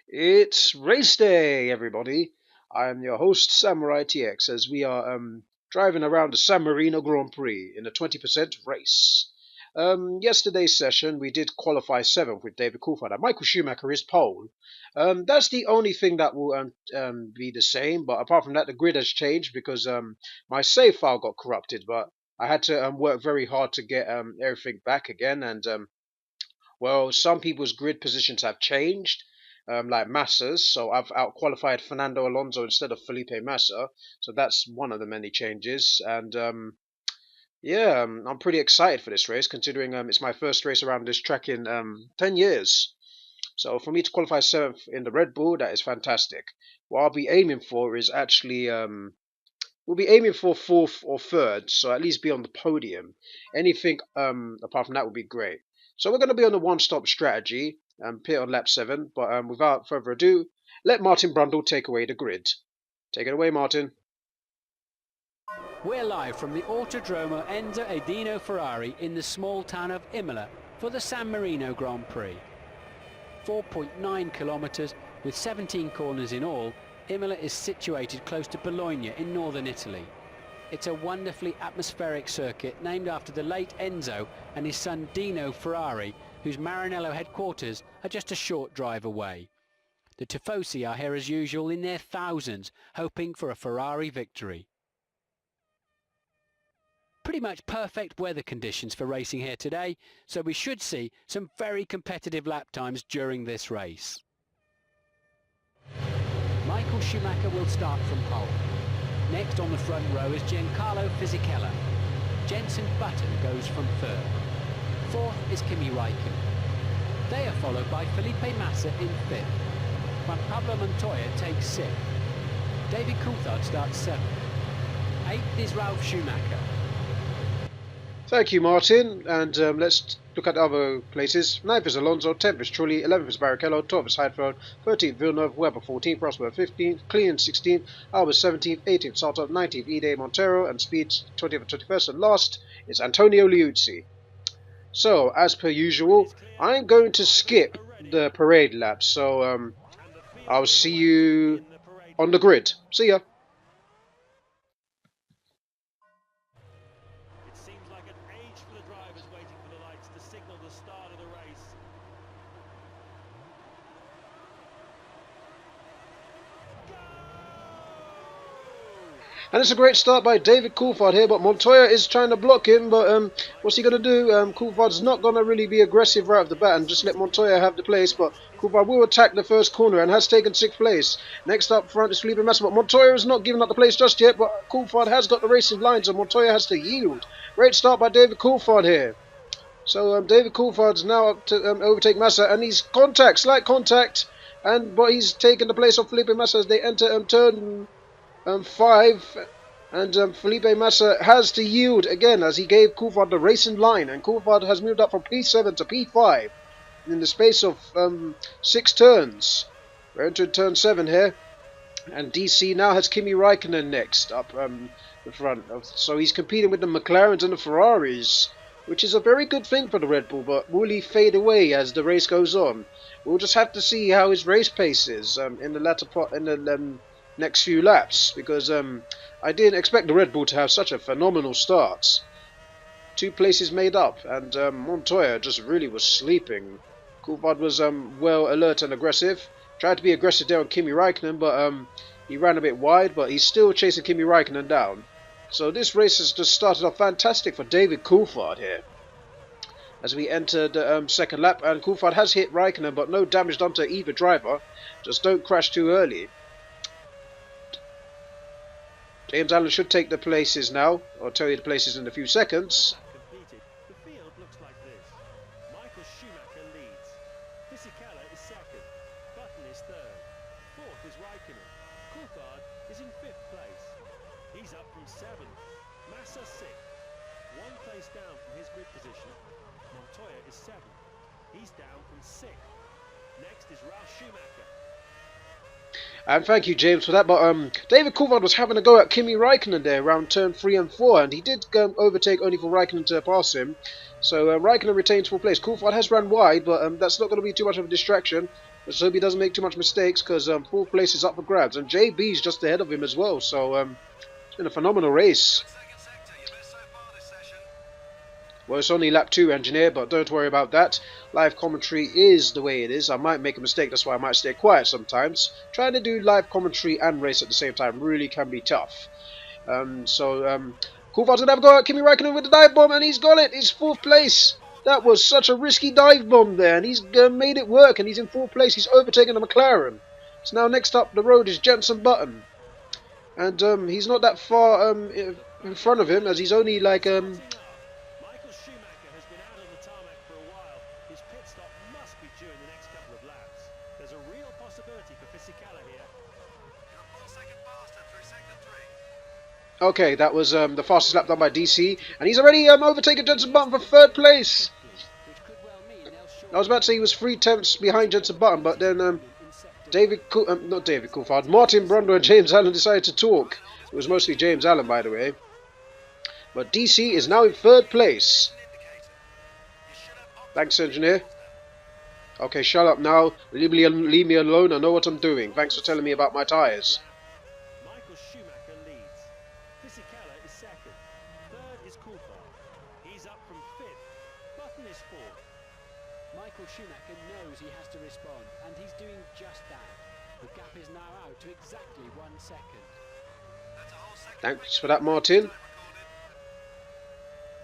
It's race day, everybody. I am your host, SamuraiT-X, as we are driving around the San Marino Grand Prix in a 20% race. Yesterday's session, we did qualify 7th with David Coulthard and Michael Schumacher is pole. That's the only thing that will be the same, but apart from that, the grid has changed because my save file got corrupted, but I had to work very hard to get everything back again, and well, some people's grid positions have changed, like Massa's. So I've outqualified Fernando Alonso instead of Felipe Massa. So that's one of the many changes. And yeah, I'm pretty excited for this race, considering it's my first race around this track in 10 years. So for me to qualify 7th in the Red Bull, that is fantastic. What I'll be aiming for is actually we'll be aiming for 4th or 3rd, so at least be on the podium. Anything apart from that would be great. So we're going to be on the one-stop strategy and pit on lap 7. But without further ado, let Martin Brundle take away the grid. Take it away, Martin. We're live from the Autodromo Enzo Edino Ferrari in the small town of Imola for the San Marino Grand Prix. 4.9 kilometres with 17 corners in all, Imola is situated close to Bologna in northern Italy. It's a wonderfully atmospheric circuit named after the late Enzo and his son Dino Ferrari, whose Maranello headquarters are just a short drive away. The Tifosi are here as usual in their thousands, hoping for a Ferrari victory. Pretty much perfect weather conditions for racing here today, so we should see some very competitive lap times during this race. Michael Schumacher will start from pole. Next on the front row is Giancarlo Fisichella. Jenson Button goes from 3rd. 4th is Kimi Raikkonen. They are followed by Felipe Massa in 5th. Juan Pablo Montoya takes 6th. David Coulthard starts 7th. 8th is Ralf Schumacher. Thank you, Martin. And let's look at other places. 9th is Alonso, 10th is Trulli, 11th is Barrichello, 12th is Heidfeld, 13th Villeneuve, Webber 14th, Rosberg 15th, Clean 16th, Albert 17th, 18th Salto, 19th Ide Montero, and Speed 20th and 21st. And last is Antonio Liuzzi. So, as per usual, I'm going to skip the parade laps. So, I'll see you on the grid. See ya. And it's a great start by David Coulthard here, but Montoya is trying to block him, but what's he going to do? Coulthard's not going to really be aggressive right off the bat and just let Montoya have the place, but Coulthard will attack the first corner and has taken 6th place. Next up front is Felipe Massa, but Montoya is not giving up the place just yet, but Coulthard has got the racing lines and Montoya has to yield. Great start by David Coulthard here. So David Coulthard's now up to overtake Massa, and he's slight contact, but he's taken the place of Felipe Massa as they enter turn 5, and Felipe Massa has to yield again as he gave Coulthard the racing line, and Coulthard has moved up from P7 to P5 in the space of 6 turns. We're entering turn 7 here, and DC now has Kimi Raikkonen next up the front. So he's competing with the McLarens and the Ferraris, which is a very good thing for the Red Bull, but will he fade away as the race goes on? We'll just have to see how his race pace is in the latter part, in the next few laps, because I didn't expect the Red Bull to have such a phenomenal start. 2 places made up, and Montoya just really was sleeping. Coulthard was well alert and aggressive. Tried to be aggressive there on Kimi Raikkonen, but he ran a bit wide, but he's still chasing Kimi Raikkonen down. So this race has just started off fantastic for David Coulthard here. As we enter the second lap, and Coulthard has hit Raikkonen, but no damage done to either driver. Just don't crash too early. James Allen should take the places now. I'll tell you the places in a few seconds. The field looks like this. Michael Schumacher leads. Fisichella is 2nd. Button is 3rd. 4th is Raikkonen. Coulthard is in 5th place. He's up from 7th. Massa 6th. 1 place down from his grid position. Montoya is 7th. He's down from 6th. Next is Ralf Schumacher. And thank you, James, for that. But David Coulthard was having a go at Kimi Raikkonen there around turn 3 and 4, and he did overtake only for Raikkonen to pass him. So Raikkonen retains 4th place. Coulthard has run wide, but that's not going to be too much of a distraction. Let's hope he doesn't make too much mistakes, because 4th place is up for grabs, and JB's just ahead of him as well. So it's been a phenomenal race. Well, it's only lap 2, engineer, but don't worry about that. Live commentary is the way it is. I might make a mistake, that's why I might stay quiet sometimes. Trying to do live commentary and race at the same time really can be tough. Coulthard's gonna have a go at Kimi Räikkönen with the dive bomb, and he's got it. He's 4th place. That was such a risky dive bomb there, and he's made it work, and he's in 4th place. He's overtaken the McLaren. So now next up the road is Jenson Button, and he's not that far in front of him, as he's only like Michael Schumacher has been out on the tarmac for a while. His pit stop must be during the next couple of laps. There's a real possibility for Fisichella here. You're 1 second faster through sector 3. Okay, that was the fastest lap done by DC, and he's already overtaken Jenson Button for 3rd place. I was about to say he was 3 tenths behind Jenson Button, but then Coulthard, Martin Brundle and James Allen decided to talk. It was mostly James Allen, by the way. But DC is now in 3rd place. Thanks, engineer. Okay, shut up now. Leave me alone. I know what I'm doing. Thanks for telling me about my tyres. Michael Schumacher leads. Fisichella is 2nd. 3rd is Coulthard. He's up from 5th. Button is 4th. Michael Schumacher knows he has to respond, and he's doing just that. The gap is now out to exactly 1 second. Thanks for that, Martin.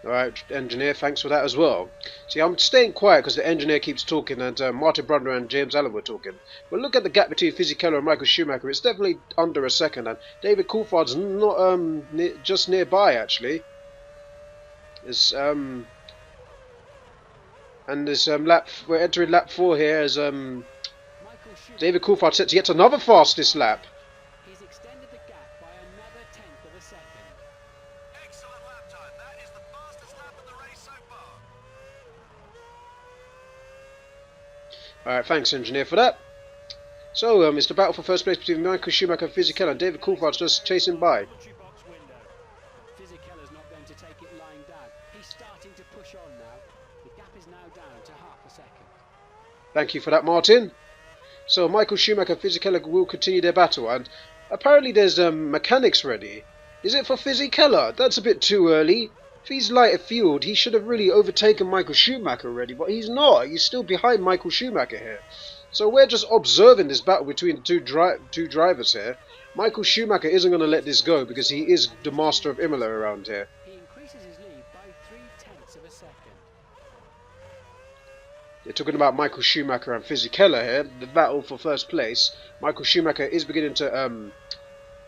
Alright, engineer, thanks for that as well. See, I'm staying quiet because the engineer keeps talking, and Martin Brundle and James Allen were talking. But look at the gap between Fisichella and Michael Schumacher. It's definitely under a second, and David Coulthard's not just nearby, actually. It's and this we're entering lap 4 here as David Coulthard sets yet another fastest lap. He's extended the gap by another 1/10 of a second. Excellent lap time. That is the fastest lap of the race so far. Alright, thanks, engineer, for that. So, it's the battle for 1st place between Michael Schumacher and Fisichella, and David Coulthard's just chasing by. Fisichella's not going to take it lying down. He's starting to push on now. The gap is now down to half a second. Thank you for that, Martin. So Michael Schumacher and Fisichella will continue their battle, and apparently there's mechanics ready. Is it for Fisichella? That's a bit too early. If he's lighter fueled, he should have really overtaken Michael Schumacher already, but he's not. He's still behind Michael Schumacher here. So we're just observing this battle between the two drivers here. Michael Schumacher isn't going to let this go because he is the master of Imola around here. He increases his lead by 3/10 of a second. They're talking about Michael Schumacher and Fisichella here, the battle for 1st place. Michael Schumacher is beginning to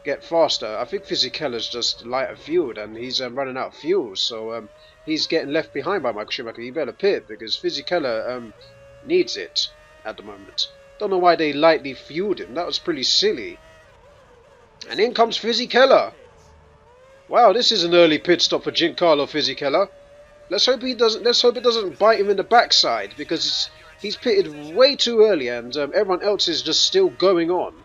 get faster. I think Fisichella's just lighter fueled, and he's running out of fuel, so he's getting left behind by Michael Schumacher. He better pit because Fisichella needs it at the moment. Don't know why they lightly fueled him. That was pretty silly. And in comes Fisichella. Wow, this is an early pit stop for Giancarlo Fisichella. Let's hope he doesn't. Let's hope it doesn't bite him in the backside, because he's pitted way too early, and everyone else is just still going on.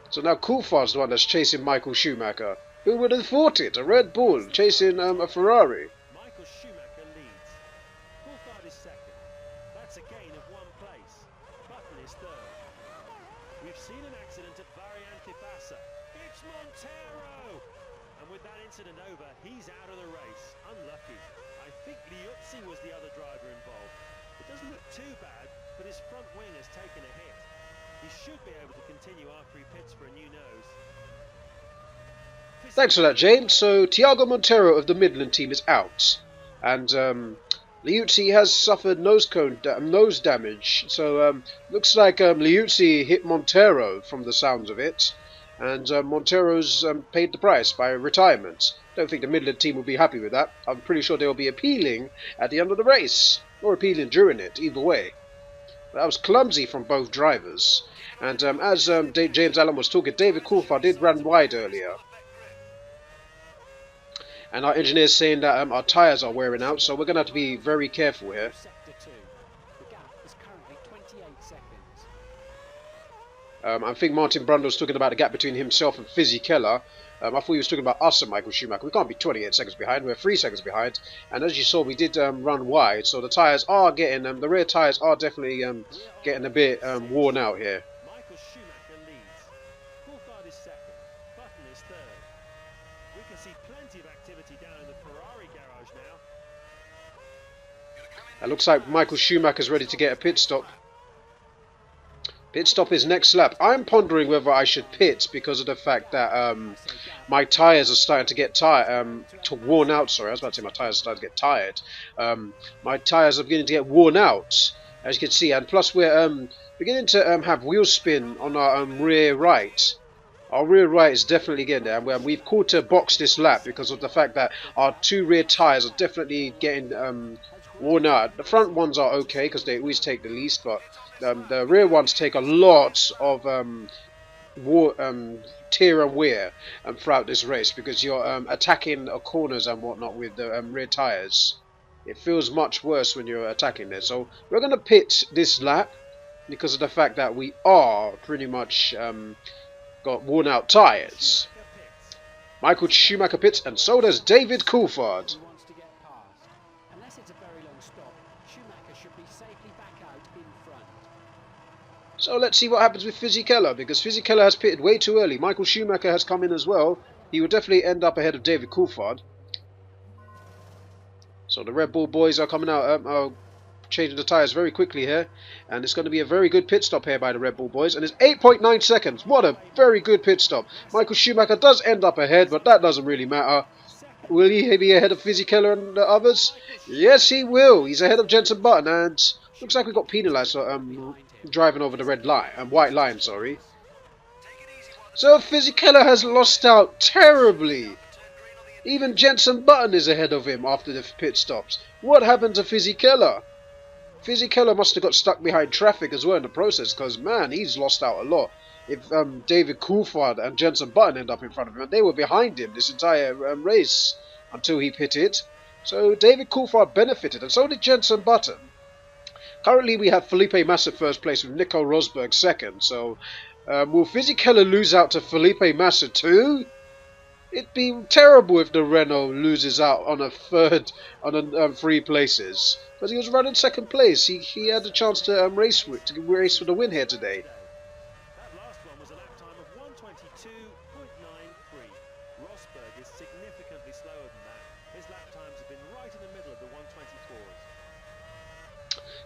So now Coulthard's the one that's chasing Michael Schumacher. Who would have thought it? A Red Bull chasing a Ferrari. Michael Schumacher leads. Coulthard is 2nd. That's a gain of 1 place. Button is 3rd. We've seen an accident at Variante Bassa. It's Montero! And with that incident over, he's out of the race. Unlucky. I think Liuzzi was the other driver involved. It doesn't look too bad, but his front wing has taken a hit. He should be able to continue after he pits for a new nose. Thanks for that, James. So Thiago Montero of the Midland team is out, and Liuzzi has suffered nose damage. So looks like Liuzzi hit Montero from the sounds of it, and Montero's paid the price by retirement. Don't think the Midland team will be happy with that. I'm pretty sure they'll be appealing at the end of the race, or appealing during it, either way. But that was clumsy from both drivers. And as James Allen was talking, David Coulthard did run wide earlier. And our engineer's saying that our tyres are wearing out, so we're going to have to be very careful here. Sector 2. The gap is currently 28 seconds. I think Martin Brundle was talking about the gap between himself and Fisichella. I thought he was talking about us and Michael Schumacher. We can't be 28 seconds behind. We're 3 seconds behind. And as you saw, we did run wide. So the tyres are getting, the rear tyres are definitely getting a bit worn out here. Michael Schumacher leads. Coulthard is second. Button is third. We can see plenty of activity down in the Ferrari garage now. It looks like Michael Schumacher's ready to get a pit stop. Pit stop is next lap. I'm pondering whether I should pit because of the fact that my tyres are starting to get worn out. Sorry, I was about to say my tyres are starting to get tired. My tyres are beginning to get worn out, as you can see, and plus we're beginning to have wheel spin on our rear right. Our rear right is definitely getting there, and we've called to box this lap because of the fact that our 2 rear tyres are definitely getting worn out. The front ones are okay because they always take the least, but the rear ones take a lot of tear and wear throughout this race because you're attacking corners and whatnot with the rear tyres. It feels much worse when you're attacking there. So we're going to pit this lap because of the fact that we are pretty much got worn out tyres. Michael Schumacher pits, and so does David Coulthard. Wants to get past. Unless it's a very long stop, Schumacher should be safely back out in front. So let's see what happens with Fisichella, because Fisichella has pitted way too early. Michael Schumacher has come in as well. He will definitely end up ahead of David Coulthard. So the Red Bull boys are coming out, changing the tyres very quickly here. And it's going to be a very good pit stop here by the Red Bull boys. And it's 8.9 seconds. What a very good pit stop. Michael Schumacher does end up ahead, but that doesn't really matter. Will he be ahead of Fisichella and the others? Yes, he will. He's ahead of Jenson Button, and looks like we got penalised for driving over the red line, white line, sorry. So Fisichella has lost out terribly. Even Jenson Button is ahead of him after the pit stops. What happened to Fisichella? Fisichella must have got stuck behind traffic as well in the process, because man, he's lost out a lot. If David Coulthard and Jenson Button end up in front of him, and they were behind him this entire race until he pitted. So David Coulthard benefited, and so did Jenson Button. Currently we have Felipe Massa first place with Nico Rosberg second. So will Fisichella lose out to Felipe Massa too? It'd be terrible if the Renault loses out on a third, on 3 places, because he was running second place. He had a chance to race for the win here today. That last one was a lap time of 1:22.93. Rosberg is significantly slower than that. His lap times have been right in the middle of the 124s.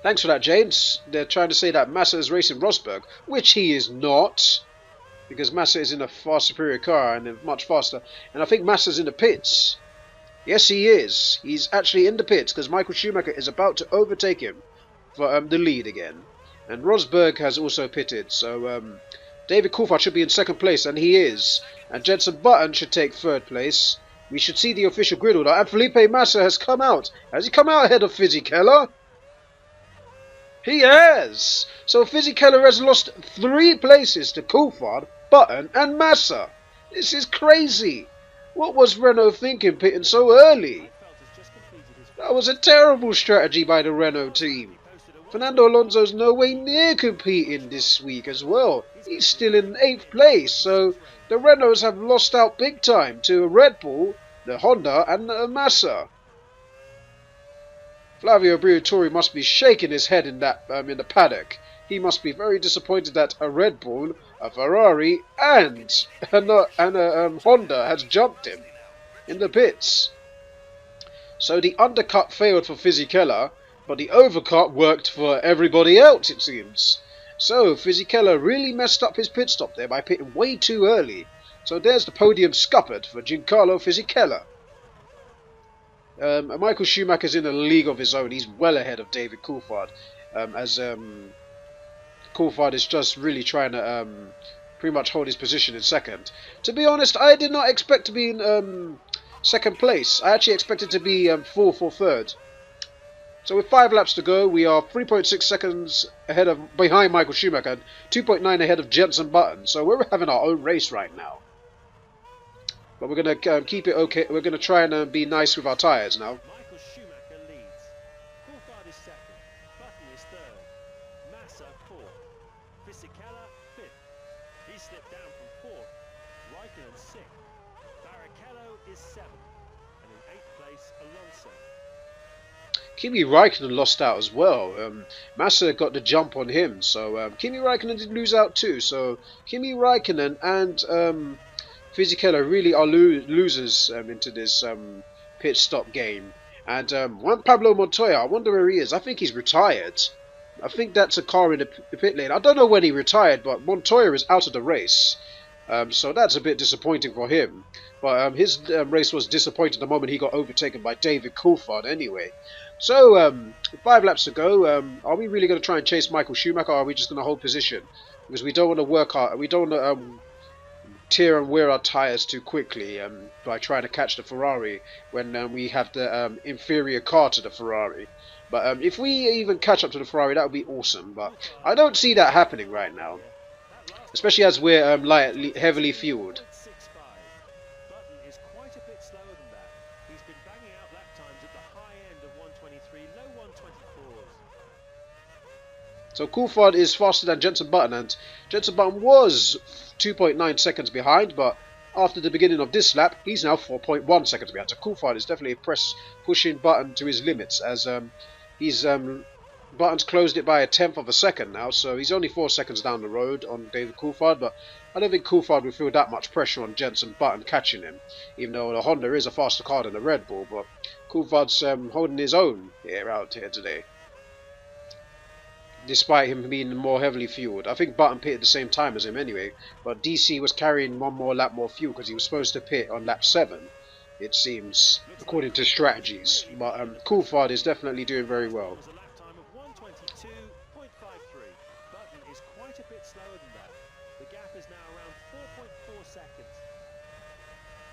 Thanks for that, James. They're trying to say that Massa is racing Rosberg, which he is not, because Massa is in a far superior car and much faster. And I think Massa's in the pits. Yes, he is. He's actually in the pits because Michael Schumacher is about to overtake him for the lead again. And Rosberg has also pitted. So David Coulthard should be in second place, and he is. And Jenson Button should take third place. We should see the official grid order. And Felipe Massa has come out. Has he come out ahead of Fisichella? He has! So Fisichella has lost 3 places to Coulthard, Button and Massa. This is crazy. What was Renault thinking pitting so early? That was a terrible strategy by the Renault team. Fernando Alonso's no way near competing this week as well. He's still in 8th place, so the Renaults have lost out big time to Red Bull, the Honda and Massa. Flavio Briatore must be shaking his head in that in the paddock. He must be very disappointed that a Red Bull, a Ferrari, and a Honda has jumped him in the pits. So the undercut failed for Fisichella, but the overcut worked for everybody else, it seems. So Fisichella really messed up his pit stop there by pitting way too early. So there's the podium scuppered for Giancarlo Fisichella. Michael Schumacher's in a league of his own. He's well ahead of David Coulthard, as Coulthard is just really trying to pretty much hold his position in second. To be honest, I did not expect to be in second place. I actually expected to be 4th or 3rd. So with 5 laps to go, we are 3.6 seconds behind Michael Schumacher, 2.9 ahead of Jenson Button. So we're having our own race right now. But we're going to keep it okay. We're going to try and be nice with our tyres now. Michael Schumacher leads. Coulthard is second. Button is third. Massa fourth. Fisichella fifth. He slipped down from 4th. Raikkonen 6th. Barrichello is 7th. And in 8th place, Alonso. Kimi Raikkonen lost out as well. Massa got the jump on him, so Kimi Raikkonen did lose out too. So Kimi Raikkonen and Fisichella really are losers into this pit stop game. And Juan Pablo Montoya, I wonder where he is. I think he's retired. I think that's a car in the pit lane. I don't know when he retired, but Montoya is out of the race. So that's a bit disappointing for him. But his race was disappointing the moment he got overtaken by David Coulthard anyway. So 5 laps to go. Are we really going to try and chase Michael Schumacher, or are we just going to hold position? Because we don't want to work hard. We don't want to tear and wear our tyres too quickly by trying to catch the Ferrari when we have the inferior car to the Ferrari. But if we even catch up to the Ferrari, that would be awesome. But I don't see that happening right now, especially as we're heavily fueled. Button is quite a bit slower than that. He's been banging out lap times at the high end of 123, low 124s. So Coulthard is faster than Jenson Button, and Jenson Button was 2.9 seconds behind, but after the beginning of this lap, he's now 4.1 seconds behind. So Coulthard is definitely pushing Button to his limits, as Button's closed it by a tenth of a second now, so he's only 4 seconds down the road on David Coulthard, but I don't think Coulthard will feel that much pressure on Jenson Button catching him, even though the Honda is a faster car than the Red Bull, but Coulthard's holding his own out here today, despite him being more heavily fueled. I think Button pitted at the same time as him anyway, but DC was carrying one more lap more fuel because he was supposed to pit on lap 7, it seems, according to strategies. But Coulthard is definitely doing very well. Was a lap time of 122.53. Button is quite a bit slower than that. The gap is now around 4.4 seconds.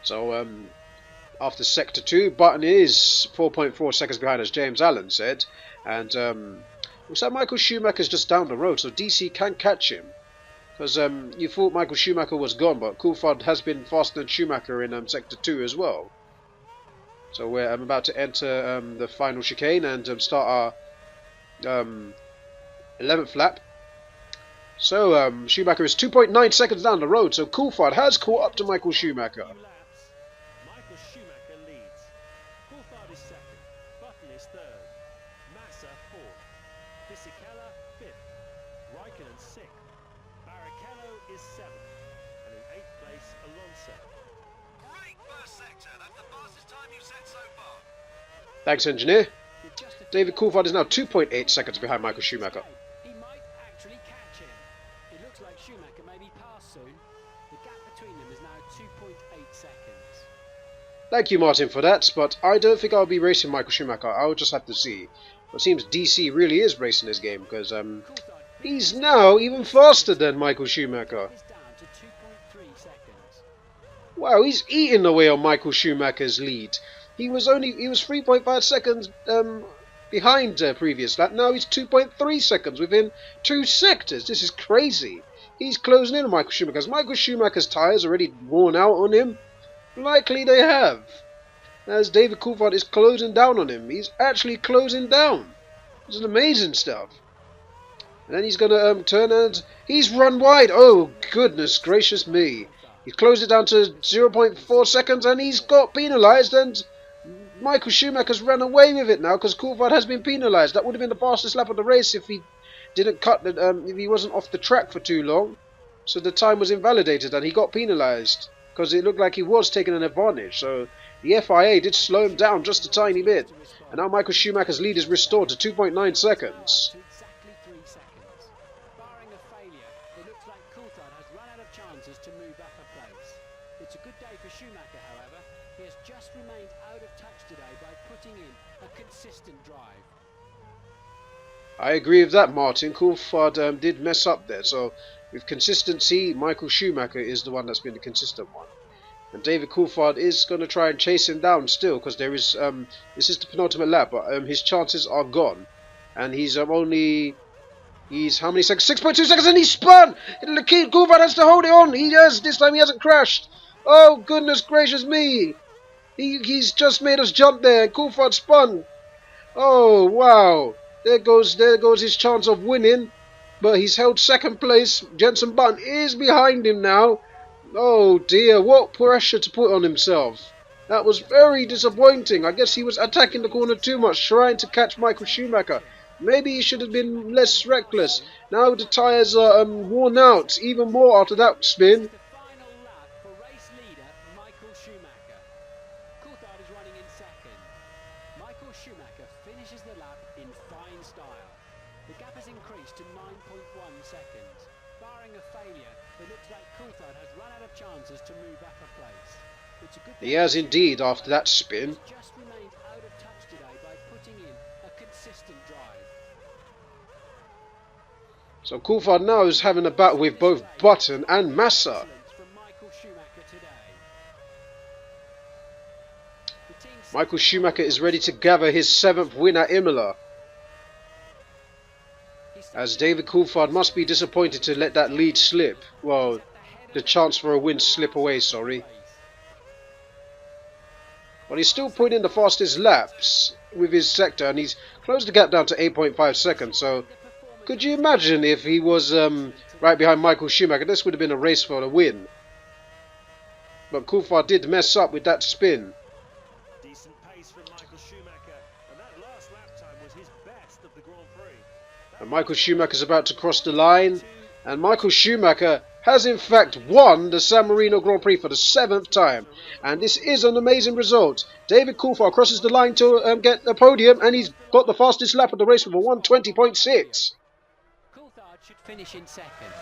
So after sector 2, Button is 4.4 seconds behind, as James Allen said, and looks like Michael Schumacher's just down the road, so DC can catch him. Because you thought Michael Schumacher was gone, but Coulthard has been faster than Schumacher in sector 2 as well. So we're about to enter the final chicane and start our 11th lap. So Schumacher is 2.9 seconds down the road, so Coulthard has caught up to Michael Schumacher. Laps. Michael Schumacher leads. Coulthard is 2nd. Button is 3rd. Massa 4th. Fisichella 5th. Raikkonen 6th. Barrichello is 7th. And in 8th place, Alonso. Great first sector. That's the fastest time you've set so far. Thanks, engineer. David Coulthard is now 2.8 seconds behind Michael Schumacher. He might actually catch him. It looks like Schumacher may be passed soon. The gap between them is now 2.8 seconds. Thank you, Martin, for that, but I don't think I'll be racing Michael Schumacher. I'll just have to see. It seems DC really is racing this game, because he's now even faster than Michael Schumacher. Is down to 2.3 seconds. Wow, he's eating away on Michael Schumacher's lead. He was 3.5 seconds behind previous lap. Now he's 2.3 seconds within 2 sectors. This is crazy. He's closing in on Michael Schumacher. Michael Schumacher's tyres already worn out on him. Likely they have. As David Coulthard is closing down on him. He's actually closing down. This is amazing stuff. And then he's going to turn and he's run wide. Oh, goodness gracious me. He's closed it down to 0.4 seconds and he's got penalised, and Michael Schumacher's ran away with it now because Coulthard has been penalised. That would have been the fastest lap of the race if he didn't cut the, if he wasn't off the track for too long. So the time was invalidated and he got penalised because it looked like he was taking an advantage. So the FIA did slow him down just a tiny bit. And now Michael Schumacher's lead is restored to 2.9 seconds. To exactly 3 seconds. Barring a failure, it looks like Coulthard has run out of chances to move up a place. It's a good day for Schumacher, however. He has just remained out of touch today by putting in a consistent drive. I agree with that, Martin. Coulthard did mess up there. So with consistency, Michael Schumacher is the one that's been the consistent one. And David Coulthard is going to try and chase him down still, because there is this is the penultimate lap, but his chances are gone. And he's how many seconds? 6.2 seconds, and he's spun! Coulthard has to hold it on. He does. This time he hasn't crashed. Oh, goodness gracious me. He's just made us jump there. Coulthard spun. Oh, wow. There goes his chance of winning. but he's held second place. Jenson Button is behind him now. Oh dear, what pressure to put on himself. That was very disappointing. I guess he was attacking the corner too much, trying to catch Michael Schumacher. Maybe he should have been less reckless. Now the tyres are worn out even more after that spin. The final lap for race leader Michael Schumacher. Coulthard is running in second. Michael Schumacher finishes the lap in fine style. The gap has increased to 9.1 seconds. Barring a failure, it looks like Coulthard has run out of chances to move back a place. It's a good He has indeed after that spin. He's just remained out of touch today by putting in a consistent drive. So Coulthard now is having a battle with both Button and Massa. Excellence from Michael Schumacher today. The team's Michael Schumacher is ready to gather his 7th win at Imola, as David Coulthard must be disappointed to let that lead slip. Well, the chance for a win slip away, sorry. But he's still putting in the fastest laps with his sector, and he's closed the gap down to 8.5 seconds. So, could you imagine if he was right behind Michael Schumacher? This would have been a race for the win. But Coulthard did mess up with that spin. Decent pace from Michael Schumacher, and that last lap time was his best of the Grand Prix. And Michael Schumacher's about to cross the line. And Michael Schumacher has in fact won the San Marino Grand Prix for the 7th time. And this is an amazing result. David Coulthard crosses the line to get the podium, and he's got the fastest lap of the race with a 1:20.6. Coulthard should finish in second.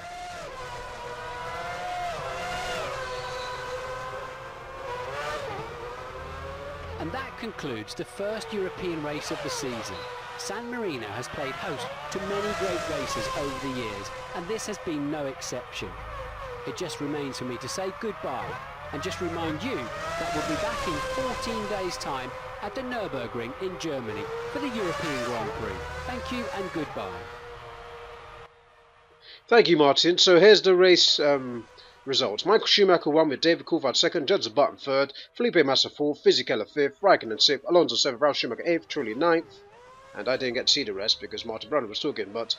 And that concludes the first European race of the season. San Marino has played host to many great races over the years, and this has been no exception. It just remains for me to say goodbye and just remind you that we'll be back in 14 days' time at the Nürburgring in Germany for the European Grand Prix. Thank you and goodbye. Thank you, Martin. So here's the race results. Michael Schumacher won with David Coulthard 2nd, Jenson Button 3rd, Felipe Massa 4th, Fisichella 5th, Raikkonen 6th, Alonso 7th, Ralf Schumacher 8th, Trulli 9th. And I didn't get to see the rest because Martin Brundle was talking, but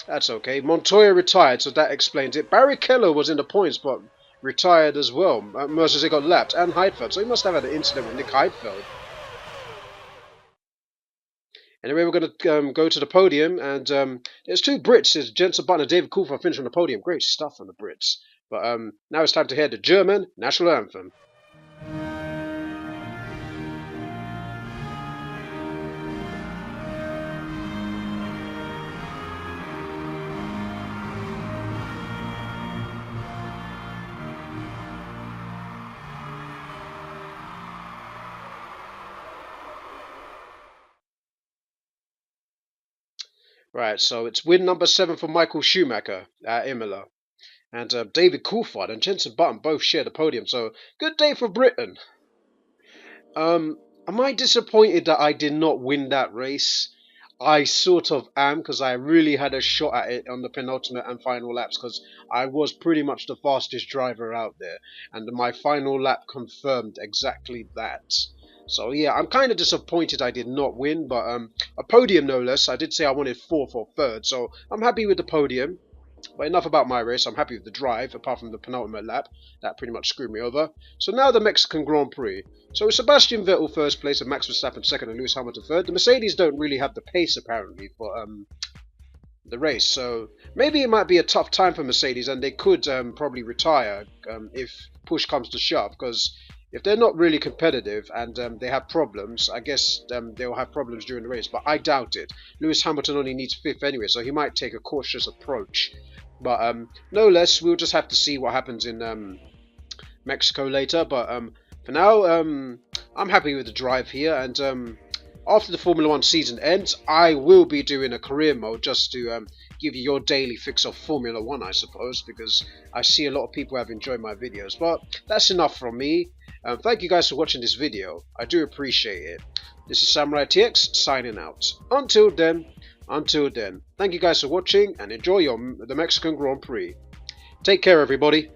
that's okay. Montoya retired, so that explains it. Barrichello was in the points, but retired as well. Mercedes got lapped, and Heidfeld, so he must have had an incident with Nick Heidfeld. Anyway, we're going to go to the podium, and there's 2 Brits. There's Jenson Button and David Coulthard finished on the podium. Great stuff on the Brits. But now it's time to hear the German national anthem. Right, so it's win number 7 for Michael Schumacher at Imola. And David Coulthard and Jenson Button both share the podium, so good day for Britain. Am I disappointed that I did not win that race? I sort of am, because I really had a shot at it on the penultimate and final laps, because I was pretty much the fastest driver out there. And my final lap confirmed exactly that. So yeah, I'm kind of disappointed I did not win, but a podium no less. I did say I wanted 4th or 3rd, so I'm happy with the podium. But enough about my race. I'm happy with the drive, apart from the penultimate lap. That pretty much screwed me over. So now the Mexican Grand Prix. So Sebastian Vettel 1st place and Max Verstappen 2nd and Lewis Hamilton 3rd. The Mercedes don't really have the pace apparently for the race, so maybe it might be a tough time for Mercedes, and they could probably retire if push comes to shove, because if they're not really competitive and they have problems, I guess they'll have problems during the race, but I doubt it. Lewis Hamilton only needs 5th anyway, so he might take a cautious approach. But no less, we'll just have to see what happens in Mexico later. But for now, I'm happy with the drive here, and after the Formula 1 season ends, I will be doing a career mode just to give you your daily fix of Formula 1, I suppose, because I see a lot of people have enjoyed my videos. But that's enough from me. Thank you guys for watching this video. I do appreciate it. This is SamuraiT-X signing out. Until then, thank you guys for watching and enjoy the Mexican Grand Prix. Take care, everybody.